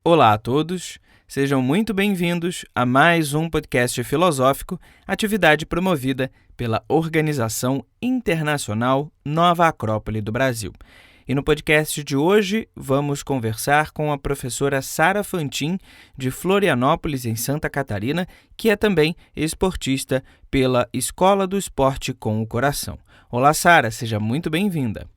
Olá a todos, sejam muito bem-vindos a mais um podcast filosófico, atividade promovida pela Organização Internacional Nova Acrópole do Brasil. E no podcast de hoje vamos conversar com a professora Sara Fantin, de Florianópolis, em Santa Catarina, que é também esportista pela Escola do Esporte com o Coração. Olá, Sara, seja muito bem-vinda.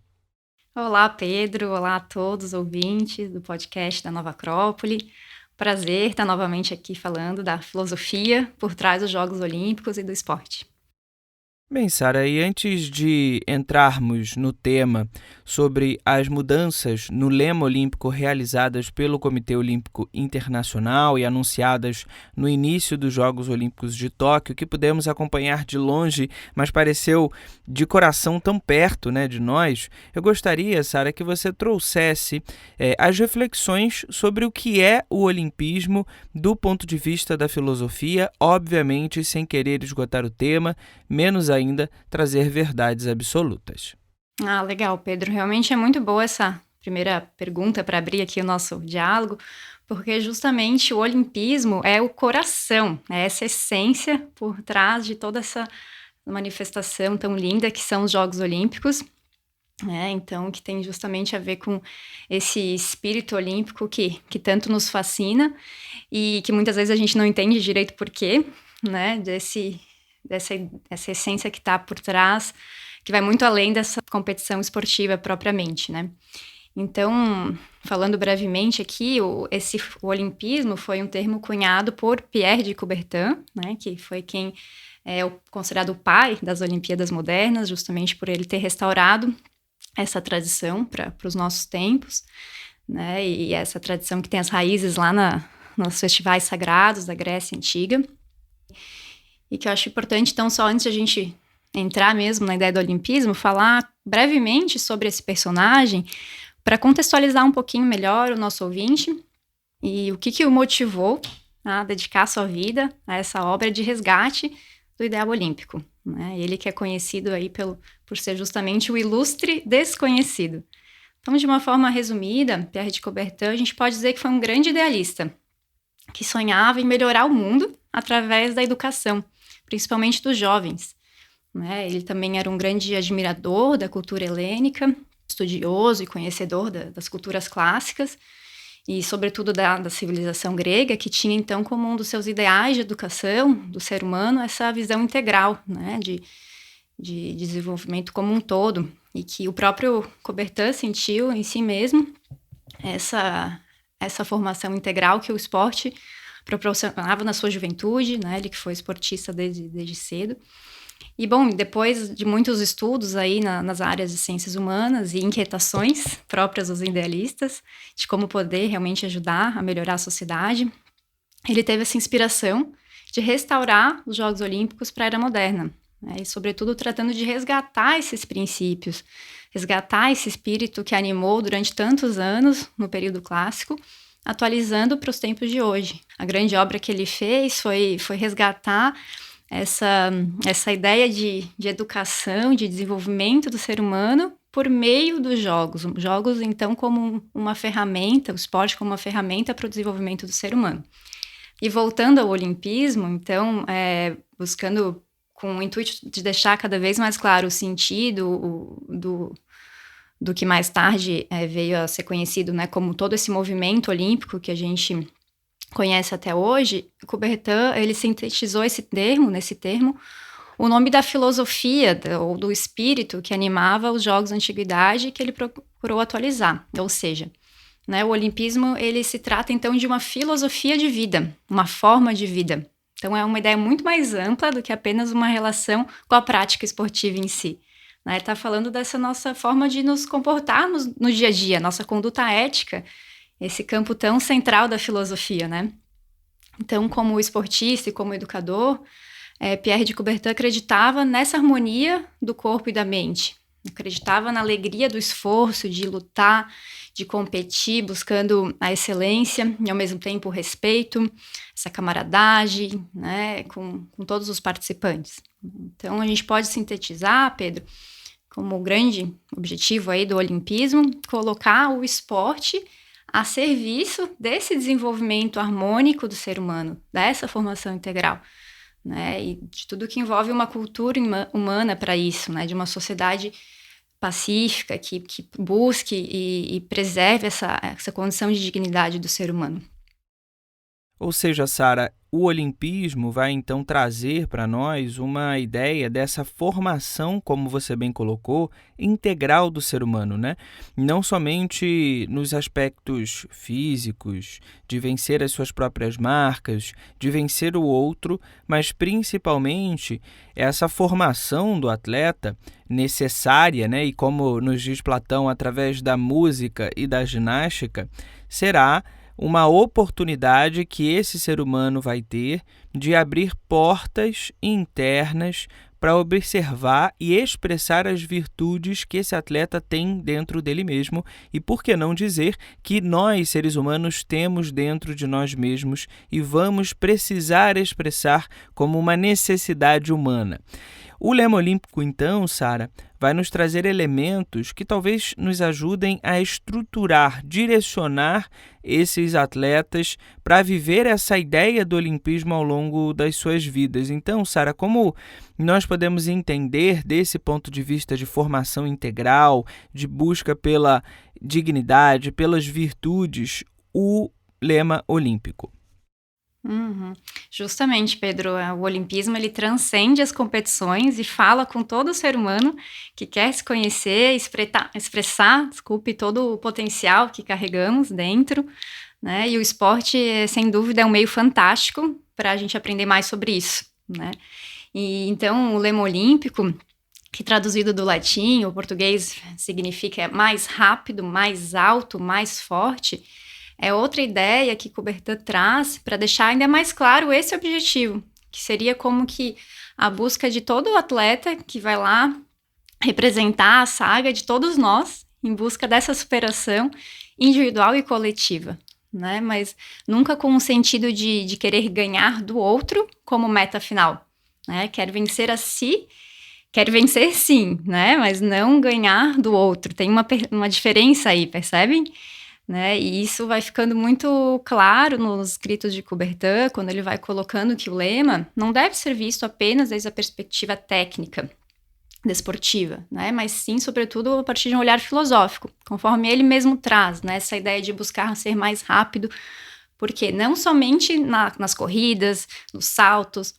Olá, Pedro. Olá a todos os ouvintes do podcast da Nova Acrópole. Prazer estar novamente aqui falando da filosofia por trás dos Jogos Olímpicos e do esporte. Bem, Sara, e antes de entrarmos no tema sobre as mudanças no lema olímpico realizadas pelo Comitê Olímpico Internacional e anunciadas no início dos Jogos Olímpicos de Tóquio, que pudemos acompanhar de longe, mas pareceu de coração tão perto, de nós, eu gostaria, Sara, que você trouxesse as reflexões sobre o que é o olimpismo do ponto de vista da filosofia, obviamente sem querer esgotar o tema, menos ainda trazer verdades absolutas. Legal, Pedro. Realmente é muito boa essa primeira pergunta para abrir aqui o nosso diálogo, porque justamente o olimpismo é o coração, é essa essência por trás de toda essa manifestação tão linda que são os Jogos Olímpicos. Então, que tem justamente a ver com esse espírito olímpico que tanto nos fascina e que muitas vezes a gente não entende direito por quê, dessa essência que está por trás, que vai muito além dessa competição esportiva propriamente, Então, falando brevemente aqui, o olimpismo foi um termo cunhado por Pierre de Coubertin, que foi quem é considerado o pai das Olimpíadas modernas, justamente por ele ter restaurado essa tradição para os nossos tempos, e essa tradição que tem as raízes lá nos festivais sagrados da Grécia Antiga. E que eu acho importante, então, só antes de a gente entrar mesmo na ideia do olimpismo, falar brevemente sobre esse personagem para contextualizar um pouquinho melhor o nosso ouvinte e o que o motivou a dedicar sua vida a essa obra de resgate do ideal olímpico. Ele que é conhecido aí por ser justamente o ilustre desconhecido. Então, de uma forma resumida, Pierre de Coubertin, a gente pode dizer que foi um grande idealista que sonhava em melhorar o mundo através da educação, principalmente dos jovens. Ele também era um grande admirador da cultura helênica, estudioso e conhecedor das culturas clássicas e, sobretudo, da civilização grega, que tinha, então, como um dos seus ideais de educação do ser humano essa visão integral, de desenvolvimento como um todo, e que o próprio Coubertin sentiu em si mesmo essa formação integral que o esporte proporcionava na sua juventude, ele que foi esportista desde cedo. E, bom, depois de muitos estudos aí nas áreas de ciências humanas e inquietações próprias dos idealistas, de como poder realmente ajudar a melhorar a sociedade, ele teve essa inspiração de restaurar os Jogos Olímpicos para a Era Moderna, e, sobretudo, tratando de resgatar esses princípios, resgatar esse espírito que animou durante tantos anos no período clássico, atualizando para os tempos de hoje. A grande obra que ele fez foi resgatar essa ideia de educação, de desenvolvimento do ser humano por meio dos jogos. Os jogos, então, como uma ferramenta, o esporte como uma ferramenta para o desenvolvimento do ser humano. E voltando ao olimpismo, então, buscando com o intuito de deixar cada vez mais claro o sentido do que mais tarde veio a ser conhecido como todo esse movimento olímpico que a gente conhece até hoje, Coubertin, ele sintetizou nesse termo, o nome da filosofia ou do espírito que animava os Jogos da Antiguidade que ele procurou atualizar. Ou seja, o olimpismo ele se trata então de uma filosofia de vida, uma forma de vida. Então é uma ideia muito mais ampla do que apenas uma relação com a prática esportiva em si. Está falando dessa nossa forma de nos comportarmos no dia a dia, nossa conduta ética, esse campo tão central da filosofia, Então, como esportista e como educador, Pierre de Coubertin acreditava nessa harmonia do corpo e da mente, acreditava na alegria do esforço, de lutar, de competir, buscando a excelência e, ao mesmo tempo, o respeito, essa camaradagem, com todos os participantes. Então, a gente pode sintetizar, Pedro, como o grande objetivo aí do olimpismo, colocar o esporte a serviço desse desenvolvimento harmônico do ser humano, dessa formação integral, né? E de tudo que envolve uma cultura humana para isso, né? De uma sociedade pacífica que busque e preserve essa condição de dignidade do ser humano. Ou seja, Sara, o olimpismo vai então trazer para nós uma ideia dessa formação, como você bem colocou, integral do ser humano, né? Não somente nos aspectos físicos, de vencer as suas próprias marcas, de vencer o outro, mas principalmente essa formação do atleta necessária, né? E como nos diz Platão, através da música e da ginástica, será uma oportunidade que esse ser humano vai ter de abrir portas internas para observar e expressar as virtudes que esse atleta tem dentro dele mesmo e, por que não dizer, que nós, seres humanos, temos dentro de nós mesmos e vamos precisar expressar como uma necessidade humana. O lema olímpico, então, Sara, vai nos trazer elementos que talvez nos ajudem a estruturar, direcionar esses atletas para viver essa ideia do olimpismo ao longo das suas vidas. Então, Sara, como nós podemos entender desse ponto de vista de formação integral, de busca pela dignidade, pelas virtudes, o lema olímpico? Justamente, Pedro, o olimpismo ele transcende as competições e fala com todo ser humano que quer se conhecer, expressar, todo o potencial que carregamos dentro, né? E o esporte, sem dúvida, é um meio fantástico para a gente aprender mais sobre isso, né? E então o lema olímpico, que traduzido do latim, o português significa mais rápido, mais alto, mais forte. É outra ideia que Coubertin traz para deixar ainda mais claro esse objetivo, que seria como que a busca de todo atleta que vai lá representar a saga de todos nós em busca dessa superação individual e coletiva, né? Mas nunca com o sentido de querer ganhar do outro como meta final, né? Quer vencer a si, quer vencer sim, né? Mas não ganhar do outro. Tem uma diferença aí, percebem? Né? E isso vai ficando muito claro nos escritos de Coubertin, quando ele vai colocando que o lema não deve ser visto apenas desde a perspectiva técnica, desportiva, né? Mas sim, sobretudo, a partir de um olhar filosófico, conforme ele mesmo traz, né? Essa ideia de buscar ser mais rápido, porque não somente nas corridas, nos saltos,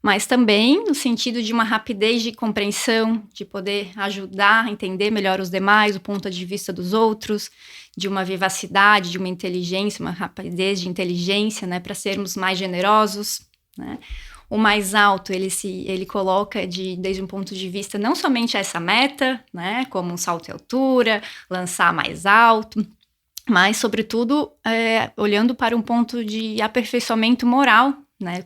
mas também no sentido de uma rapidez de compreensão, de poder ajudar a entender melhor os demais, o ponto de vista dos outros, de uma vivacidade, de uma inteligência, uma rapidez de inteligência, né, para sermos mais generosos, né? O mais alto, ele coloca desde um ponto de vista não somente essa meta, né, como um salto em altura, lançar mais alto, mas, sobretudo, olhando para um ponto de aperfeiçoamento moral, né,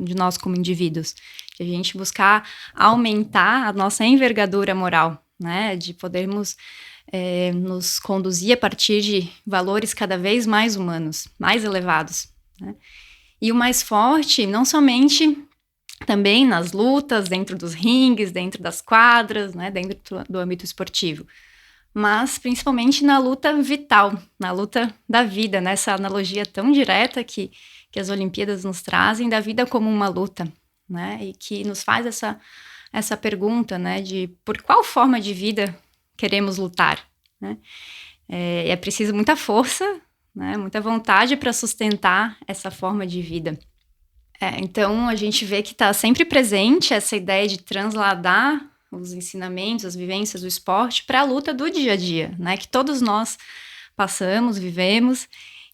de nós como indivíduos, de a gente buscar aumentar a nossa envergadura moral, né, de podermos nos conduzir a partir de valores cada vez mais humanos, mais elevados, né? E o mais forte, não somente também nas lutas, dentro dos ringues, dentro das quadras, né, dentro do âmbito esportivo, mas principalmente na luta vital, na luta da vida, nessa analogia tão direta que as Olimpíadas nos trazem da vida como uma luta, né? E que nos faz essa pergunta, né, de por qual forma de vida queremos lutar, né? É preciso muita força, né, muita vontade para sustentar essa forma de vida. Então, a gente vê que está sempre presente essa ideia de transladar os ensinamentos, as vivências do esporte para a luta do dia a dia, né, que todos nós passamos, vivemos,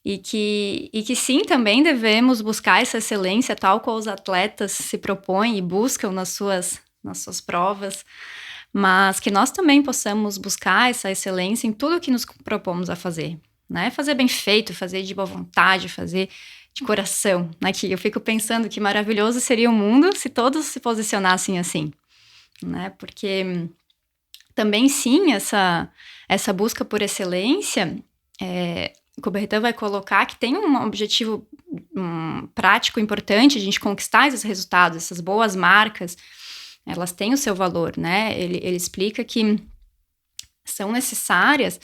e que sim, também devemos buscar essa excelência, tal qual os atletas se propõem e buscam nas suas provas, mas que nós também possamos buscar essa excelência em tudo que nos propomos a fazer, né? Fazer bem feito, fazer de boa vontade, fazer de coração, né? Que eu fico pensando que maravilhoso seria o mundo se todos se posicionassem assim, né? Porque também sim, essa busca por excelência, Coubertin vai colocar que tem um objetivo prático importante, a gente conquistar esses resultados, essas boas marcas, elas têm o seu valor, né? Ele explica que são necessárias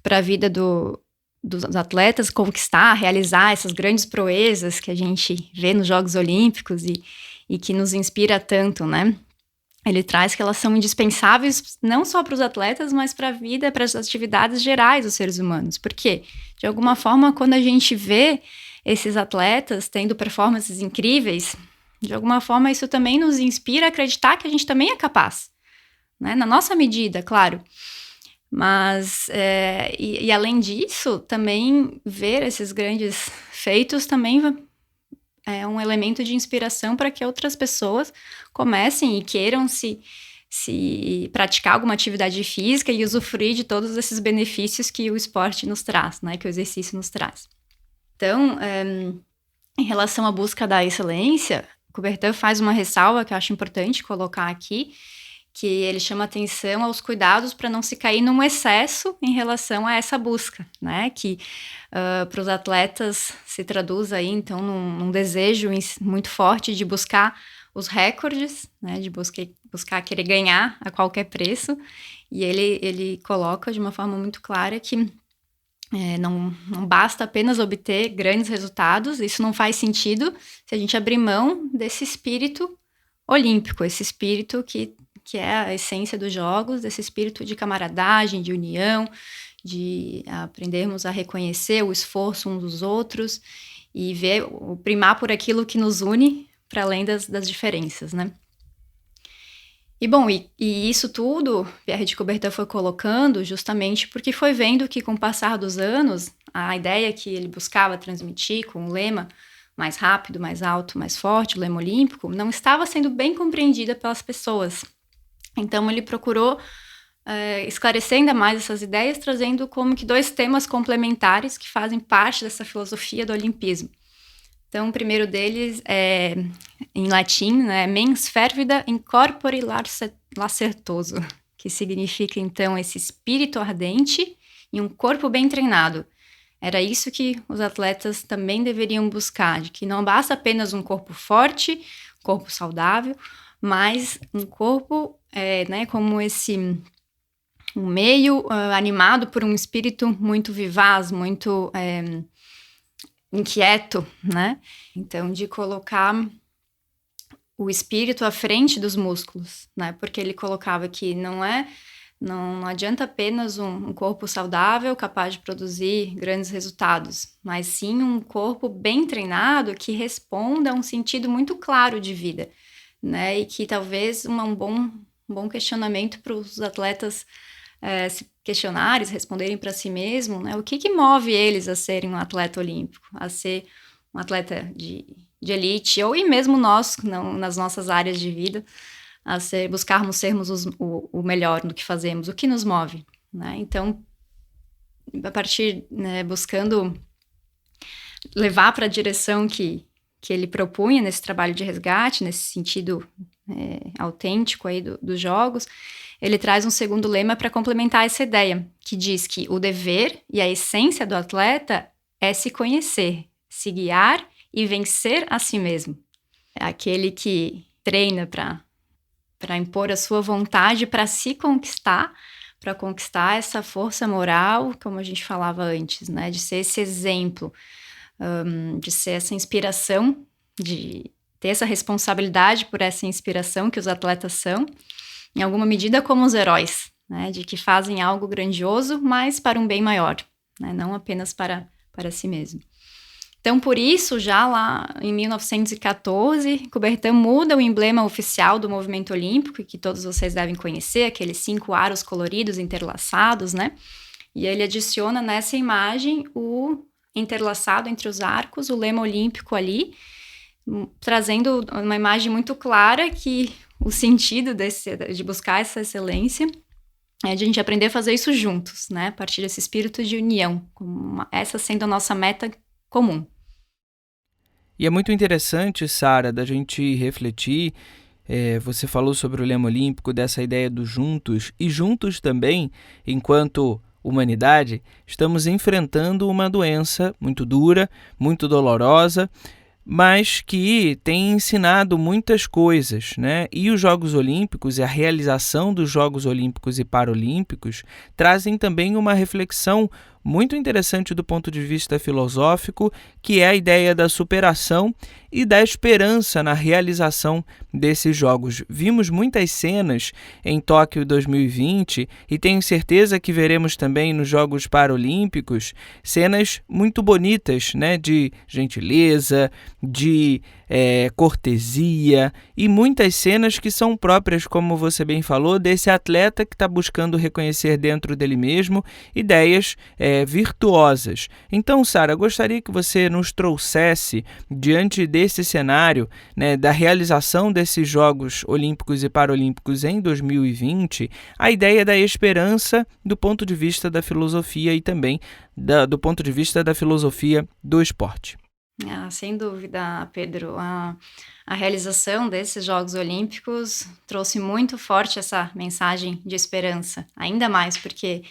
para a vida do dos atletas conquistar, realizar essas grandes proezas que a gente vê nos Jogos Olímpicos e que nos inspira tanto, né? Ele traz que elas são indispensáveis não só para os atletas, mas para a vida, para as atividades gerais dos seres humanos. Porque, de alguma forma, quando a gente vê esses atletas tendo performances incríveis, de alguma forma isso também nos inspira a acreditar que a gente também é capaz, né? Na nossa medida, claro. Mas, além disso, também ver esses grandes feitos também é um elemento de inspiração para que outras pessoas comecem e queiram se praticar alguma atividade física e usufruir de todos esses benefícios que o esporte nos traz, né? Que o exercício nos traz. Então, em relação à busca da excelência, Coubertin faz uma ressalva que eu acho importante colocar aqui, que ele chama atenção aos cuidados para não se cair num excesso em relação a essa busca, né? Que para os atletas se traduz aí, então, num desejo muito forte de buscar os recordes, né? De buscar querer ganhar a qualquer preço. E ele coloca de uma forma muito clara que não basta apenas obter grandes resultados, isso não faz sentido se a gente abrir mão desse espírito olímpico, esse espírito que é a essência dos jogos, desse espírito de camaradagem, de união, de aprendermos a reconhecer o esforço uns dos outros e primar por aquilo que nos une para além das diferenças, né? E bom, e isso tudo Pierre de Coubertin foi colocando justamente porque foi vendo que com o passar dos anos, a ideia que ele buscava transmitir com o lema mais rápido, mais alto, mais forte, o lema olímpico, não estava sendo bem compreendida pelas pessoas. Então, ele procurou esclarecer ainda mais essas ideias, trazendo como que 2 temas complementares que fazem parte dessa filosofia do olimpismo. Então, o primeiro deles é, em latim, né, mens fervida in corpore lacertoso, que significa, então, esse espírito ardente e um corpo bem treinado. Era isso que os atletas também deveriam buscar, de que não basta apenas um corpo forte, corpo saudável, mas um corpo, né, como um meio animado por um espírito muito vivaz, muito inquieto, né? Então, de colocar o espírito à frente dos músculos, né? Porque ele colocava que não adianta apenas um corpo saudável capaz de produzir grandes resultados, mas sim um corpo bem treinado que responda a um sentido muito claro de vida, né? E que talvez um bom questionamento para os atletas se questionarem, responderem para si mesmos, né? O que move eles a serem um atleta olímpico, a ser um atleta de elite, ou e mesmo nós, nas nossas áreas de vida, buscarmos sermos o melhor no que fazemos, o que nos move, né? Então, a partir, né, buscando levar para a direção que ele propunha nesse trabalho de resgate, nesse sentido autêntico aí dos jogos, ele traz um segundo lema para complementar essa ideia, que diz que o dever e a essência do atleta é se conhecer, se guiar e vencer a si mesmo. É aquele que treina para impor a sua vontade para se conquistar, para conquistar essa força moral, como a gente falava antes, né? De ser esse exemplo, de ser essa inspiração, de ter essa responsabilidade por essa inspiração que os atletas são, em alguma medida como os heróis, né? De que fazem algo grandioso, mas para um bem maior, né? Não apenas para si mesmo. Então, por isso, já lá em 1914, Coubertin muda o emblema oficial do movimento olímpico, que todos vocês devem conhecer, aqueles 5 aros coloridos interlaçados, né? E ele adiciona nessa imagem o interlaçado entre os arcos, o lema olímpico ali, trazendo uma imagem muito clara que o sentido de buscar essa excelência é de a gente aprender a fazer isso juntos, né? A partir desse espírito de união, essa sendo a nossa meta comum. E é muito interessante, Sara, da gente refletir. Você falou sobre o lema olímpico, dessa ideia do juntos, e juntos também, enquanto humanidade, estamos enfrentando uma doença muito dura, muito dolorosa, mas que tem ensinado muitas coisas, né? E os Jogos Olímpicos e a realização dos Jogos Olímpicos e Paralímpicos trazem também uma reflexão muito interessante do ponto de vista filosófico, que é a ideia da superação e da esperança na realização desses Jogos. Vimos muitas cenas em Tóquio 2020 e tenho certeza que veremos também nos Jogos Paralímpicos cenas muito bonitas, né, de gentileza, de cortesia e muitas cenas que são próprias, como você bem falou, desse atleta que está buscando reconhecer dentro dele mesmo ideias virtuosas. Então, Sara, gostaria que você nos trouxesse, diante desse cenário, né, da realização desses Jogos Olímpicos e Paralímpicos em 2020, a ideia da esperança do ponto de vista da filosofia e também do ponto de vista da filosofia do esporte. Sem dúvida, Pedro. A realização desses Jogos Olímpicos trouxe muito forte essa mensagem de esperança, ainda mais porque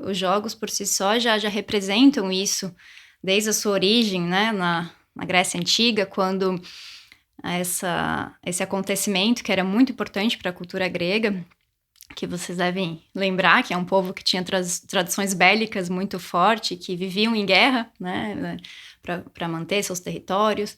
os Jogos por si só já representam isso desde a sua origem, né, na Grécia Antiga, quando esse acontecimento que era muito importante para a cultura grega, que vocês devem lembrar, que é um povo que tinha tradições bélicas muito fortes, que viviam em guerra, né, para manter seus territórios,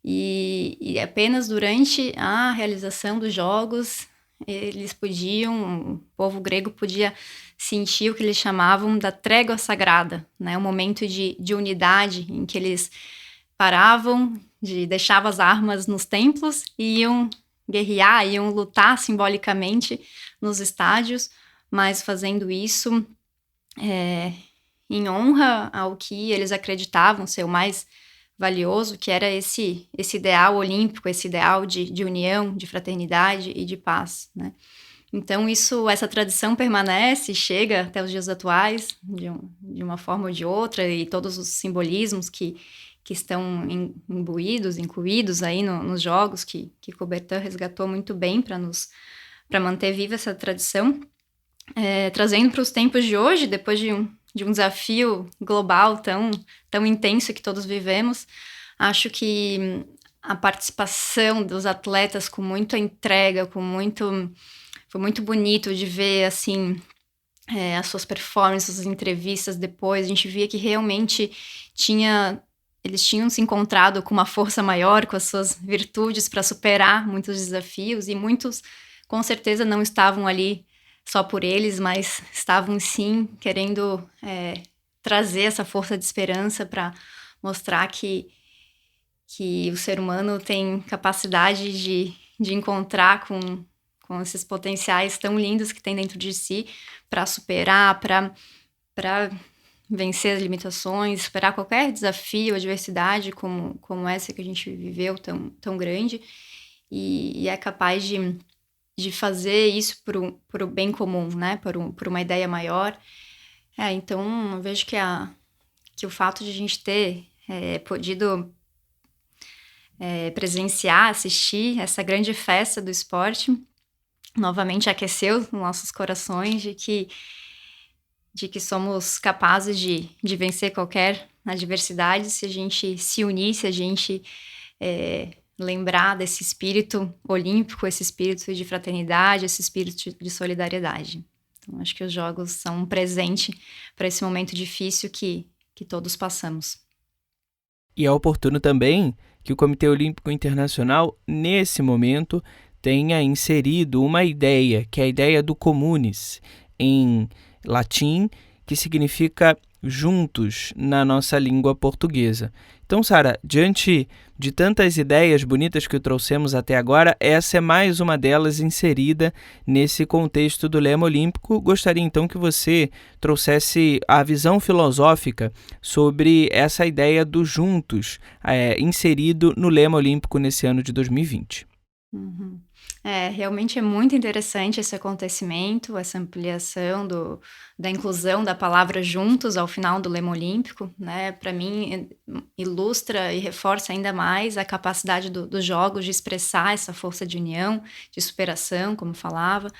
e apenas durante a realização dos jogos, o povo grego podia sentir o que eles chamavam da trégua sagrada, né, um momento de unidade, em que eles paravam, deixavam as armas nos templos e iam guerrear, iam lutar simbolicamente nos estádios, mas fazendo isso em honra ao que eles acreditavam ser o mais valioso, que era esse ideal olímpico, esse ideal de união, de fraternidade e de paz, né? Então essa tradição permanece, chega até os dias atuais, de uma forma ou de outra, e todos os simbolismos que estão incluídos aí nos jogos, que Coubertin resgatou muito bem para manter viva essa tradição, trazendo para os tempos de hoje, depois de um desafio global tão intenso que todos vivemos. Acho que a participação dos atletas com muita entrega, foi muito bonito de ver assim as suas performances, as entrevistas depois. A gente via que realmente eles tinham se encontrado com uma força maior, com as suas virtudes para superar muitos desafios, e muitos com certeza não estavam ali só por eles, mas estavam sim querendo trazer essa força de esperança para mostrar que o ser humano tem capacidade de encontrar com esses potenciais tão lindos que tem dentro de si para superar, para vencer as limitações, superar qualquer desafio, adversidade como essa que a gente viveu tão grande, e é capaz de fazer isso por o bem comum, né? Por uma ideia maior. Então, eu vejo que o fato de a gente ter podido presenciar, assistir essa grande festa do esporte, novamente aqueceu os nossos corações de que somos capazes de vencer qualquer adversidade se a gente se unir, se a gente lembrar desse espírito olímpico, esse espírito de fraternidade, esse espírito de solidariedade. Então, acho que os Jogos são um presente para esse momento difícil que todos passamos. E é oportuno também que o Comitê Olímpico Internacional, nesse momento, tenha inserido uma ideia, que é a ideia do communis, em latim, que significa juntos na nossa língua portuguesa. Então, Sara, diante de tantas ideias bonitas que trouxemos até agora, essa é mais uma delas inserida nesse contexto do lema olímpico. Gostaria então que você trouxesse a visão filosófica sobre essa ideia do juntos, inserido no lema olímpico nesse ano de 2020. Uhum. Realmente é muito interessante esse acontecimento, essa ampliação da inclusão da palavra juntos ao final do lema olímpico, né? Para mim, ilustra e reforça ainda mais a capacidade dos jogos de expressar essa força de união, de superação, como falava,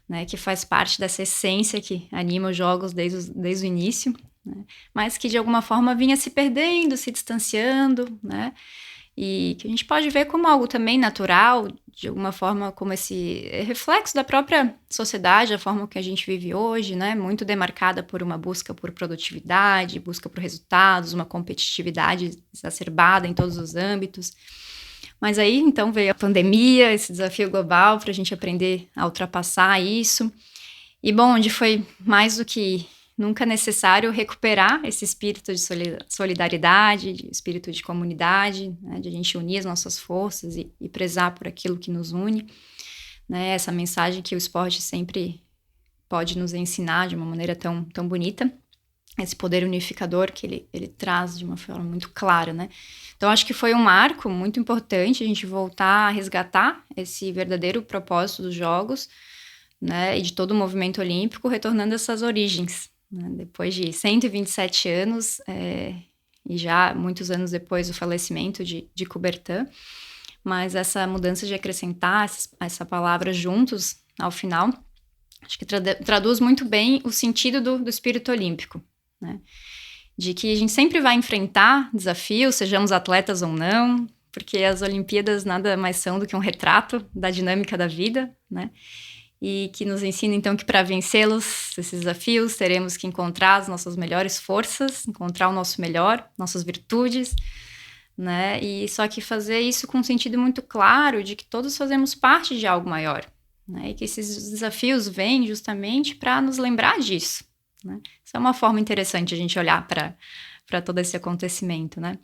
né? Que faz parte dessa essência que anima os jogos desde o início, né? Mas que de alguma forma vinha se perdendo, se distanciando, né? e que a gente pode ver como algo também natural, de alguma forma como esse reflexo da própria sociedade, a forma que a gente vive hoje, né? Muito demarcada por uma busca por produtividade, busca por resultados, uma competitividade exacerbada em todos os âmbitos. Mas aí, então, veio a pandemia, esse desafio global para a gente aprender a ultrapassar isso. E, bom, onde foi mais do que nunca necessário recuperar esse espírito de solidariedade, de espírito de comunidade, né, de a gente unir as nossas forças e prezar por aquilo que nos une, né, essa mensagem que o esporte sempre pode nos ensinar de uma maneira tão bonita, esse poder unificador que ele traz de uma forma muito clara, né. Então, acho que foi um marco muito importante a gente voltar a resgatar esse verdadeiro propósito dos Jogos, né, e de todo o movimento olímpico, retornando essas origens, né, depois de 127 anos, e já muitos anos depois do falecimento de Coubertin, mas essa mudança de acrescentar essa palavra juntos ao final, acho que traduz muito bem o sentido do espírito olímpico, né, de que a gente sempre vai enfrentar desafios, sejamos atletas ou não, porque as Olimpíadas nada mais são do que um retrato da dinâmica da vida, né, e que nos ensina, então, que para vencê-los, esses desafios, teremos que encontrar as nossas melhores forças, encontrar o nosso melhor, nossas virtudes, né? E só que fazer isso com um sentido muito claro de que todos fazemos parte de algo maior, né? E que esses desafios vêm justamente para nos lembrar disso, né? Isso é uma forma interessante a gente olhar para todo esse acontecimento, né?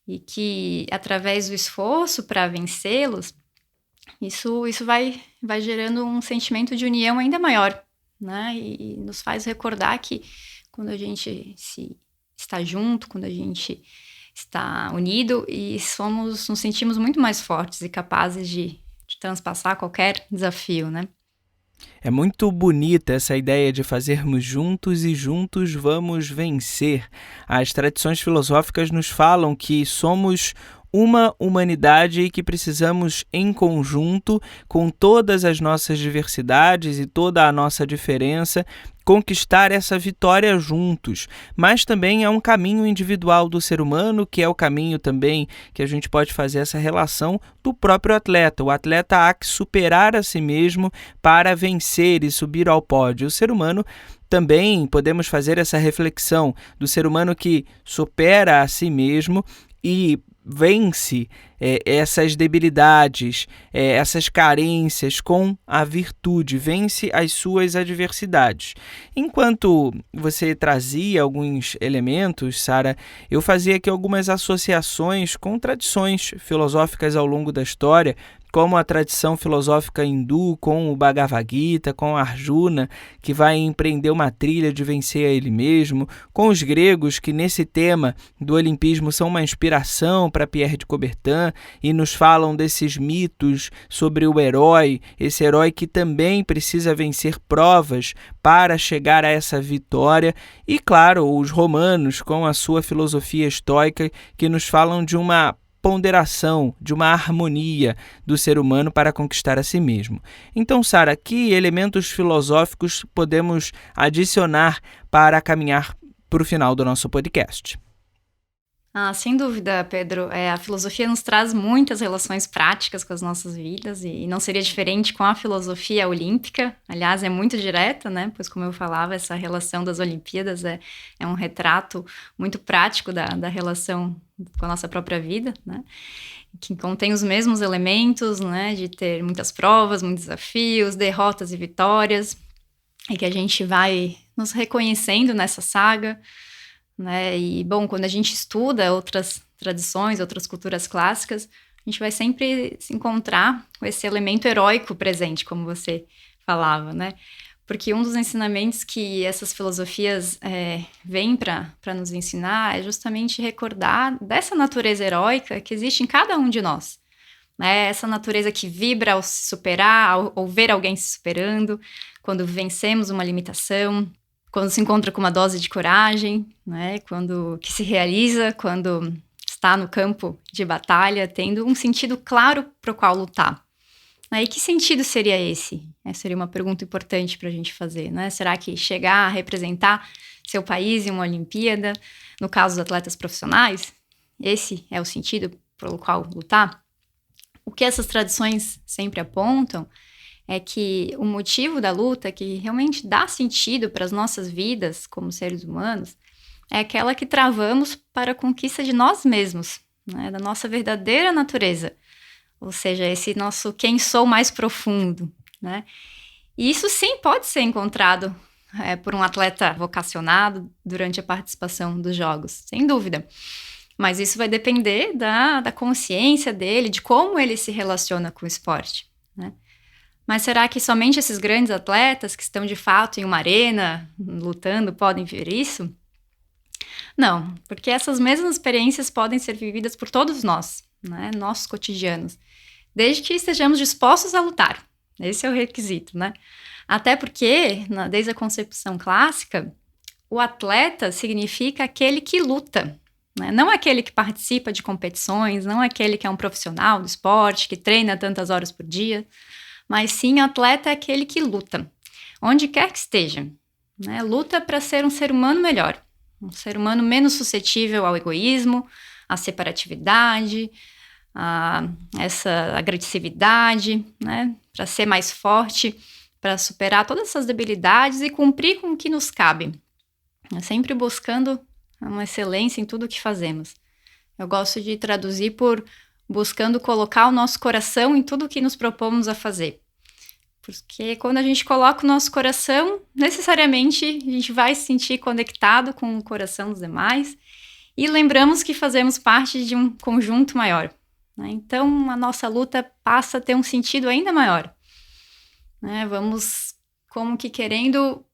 E que, através do esforço para vencê-los, isso vai gerando um sentimento de união ainda maior, né? E nos faz recordar que quando a gente está junto, quando a gente está unido, e nos sentimos muito mais fortes e capazes de transpassar qualquer desafio, né? É muito bonita essa ideia de fazermos juntos e juntos vamos vencer. As tradições filosóficas nos falam que somos uma humanidade e que precisamos, em conjunto, com todas as nossas diversidades e toda a nossa diferença, conquistar essa vitória juntos. Mas também é um caminho individual do ser humano, que é o caminho também que a gente pode fazer essa relação do próprio atleta. O atleta há que superar a si mesmo para vencer e subir ao pódio. O ser humano também podemos fazer essa reflexão do ser humano que supera a si mesmo e vence essas debilidades, essas carências com a virtude, vence as suas adversidades. Enquanto você trazia alguns elementos, Sara, eu fazia aqui algumas associações com tradições filosóficas ao longo da história, como a tradição filosófica hindu com o Bhagavad Gita, com Arjuna, que vai empreender uma trilha de vencer a ele mesmo, com os gregos, que nesse tema do olimpismo são uma inspiração para Pierre de Coubertin e nos falam desses mitos sobre o herói, esse herói que também precisa vencer provas para chegar a essa vitória, e claro, os romanos com a sua filosofia estoica, que nos falam de uma ponderação, de uma harmonia do ser humano para conquistar a si mesmo. Então, Sara, que elementos filosóficos podemos adicionar para caminhar para o final do nosso podcast? Sem dúvida, Pedro. A filosofia nos traz muitas relações práticas com as nossas vidas e não seria diferente com a filosofia olímpica. Aliás, é muito direta, né? Pois, como eu falava, essa relação das Olimpíadas é um retrato muito prático da relação com a nossa própria vida, né? Que contém os mesmos elementos, né? De ter muitas provas, muitos desafios, derrotas e vitórias, e que a gente vai nos reconhecendo nessa saga, né? E, bom, quando a gente estuda outras tradições, outras culturas clássicas, a gente vai sempre se encontrar com esse elemento heróico presente, como você falava, né? Porque um dos ensinamentos que essas filosofias vêm para nos ensinar é justamente recordar dessa natureza heróica que existe em cada um de nós, né? Essa natureza que vibra ao se superar, ao ver alguém se superando, quando vencemos uma limitação, quando se encontra com uma dose de coragem, né? Que se realiza, quando está no campo de batalha, tendo um sentido claro para o qual lutar. E que sentido seria esse? Seria uma pergunta importante para a gente fazer, né? Será que chegar a representar seu país em uma Olimpíada, no caso dos atletas profissionais, esse é o sentido pelo qual lutar, o que essas tradições sempre apontam é que o motivo da luta, que realmente dá sentido para as nossas vidas como seres humanos, é aquela que travamos para a conquista de nós mesmos, né, da nossa verdadeira natureza, ou seja, esse nosso quem sou mais profundo, né? E isso sim pode ser encontrado por um atleta vocacionado durante a participação dos jogos, sem dúvida. Mas isso vai depender da consciência dele, de como ele se relaciona com o esporte, né? Mas será que somente esses grandes atletas que estão de fato em uma arena, lutando, podem ver isso? Não, porque essas mesmas experiências podem ser vividas por todos nós, né? Nossos cotidianos, desde que estejamos dispostos a lutar. Esse é o requisito, né? Até porque, desde a concepção clássica, o atleta significa aquele que luta, né? Não aquele que participa de competições, não aquele que é um profissional do esporte, que treina tantas horas por dia, mas sim, atleta é aquele que luta, onde quer que esteja, né? Luta para ser um ser humano melhor, um ser humano menos suscetível ao egoísmo, à separatividade, a essa agressividade, né? Para ser mais forte, para superar todas essas debilidades e cumprir com o que nos cabe, sempre buscando uma excelência em tudo o que fazemos. Eu gosto de traduzir por buscando colocar o nosso coração em tudo o que nos propomos a fazer. Porque quando a gente coloca o nosso coração, necessariamente a gente vai se sentir conectado com o coração dos demais e lembramos que fazemos parte de um conjunto maior, né? Então, a nossa luta passa a ter um sentido ainda maior, né? Vamos como que querendo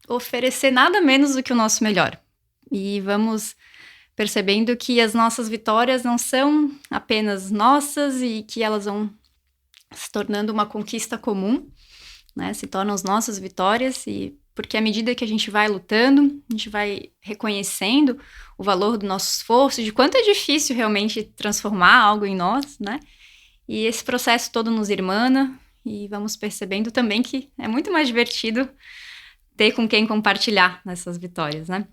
oferecer nada menos do que o nosso melhor. E vamos percebendo que as nossas vitórias não são apenas nossas e que elas vão se tornando uma conquista comum, né? Se tornam as nossas vitórias, e porque à medida que a gente vai lutando, a gente vai reconhecendo o valor do nosso esforço, de quanto é difícil realmente transformar algo em nós, né? E esse processo todo nos irmana, e vamos percebendo também que é muito mais divertido ter com quem compartilhar nessas vitórias, né?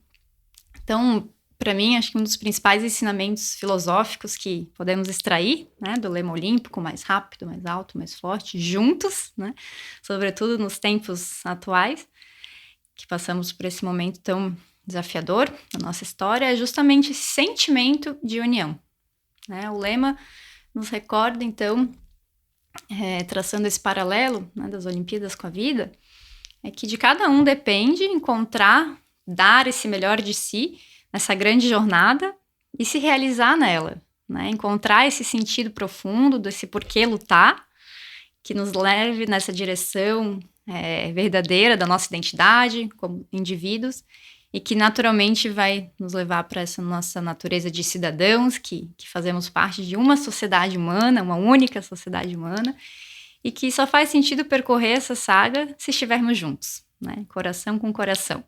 Então, para mim, acho que um dos principais ensinamentos filosóficos que podemos extrair, né, do lema olímpico, mais rápido, mais alto, mais forte, juntos, né, sobretudo nos tempos atuais, que passamos por esse momento tão desafiador da nossa história, é justamente esse sentimento de união, né? O lema nos recorda, então, traçando esse paralelo, né, das Olimpíadas com a vida, é que de cada um depende encontrar, dar esse melhor de si nessa grande jornada e se realizar nela, né? Encontrar esse sentido profundo desse porquê lutar, que nos leve nessa direção verdadeira da nossa identidade como indivíduos e que naturalmente vai nos levar para essa nossa natureza de cidadãos, que fazemos parte de uma sociedade humana, uma única sociedade humana, e que só faz sentido percorrer essa saga se estivermos juntos, né? Coração com coração.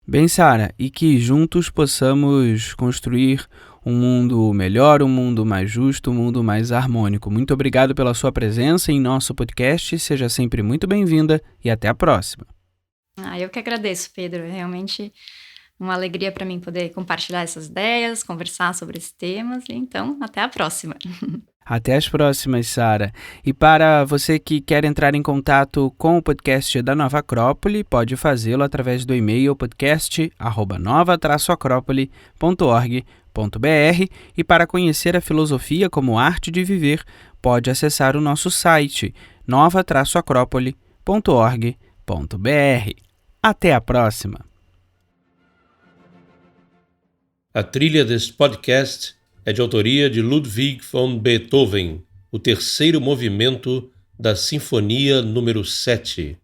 Bem, Sara, e que juntos possamos construir um mundo melhor, um mundo mais justo, um mundo mais harmônico. Muito obrigado pela sua presença em nosso podcast, seja sempre muito bem-vinda e até a próxima. Eu que agradeço, Pedro, é realmente uma alegria para mim poder compartilhar essas ideias, conversar sobre esses temas, então até a próxima. Até as próximas, Sara. E para você que quer entrar em contato com o podcast da Nova Acrópole, pode fazê-lo através do e-mail podcast@nova-acropole.org.br e para conhecer a filosofia como arte de viver, pode acessar o nosso site nova-acropole.org.br. Até a próxima! A trilha deste podcast é de autoria de Ludwig von Beethoven, o terceiro movimento da Sinfonia número 7.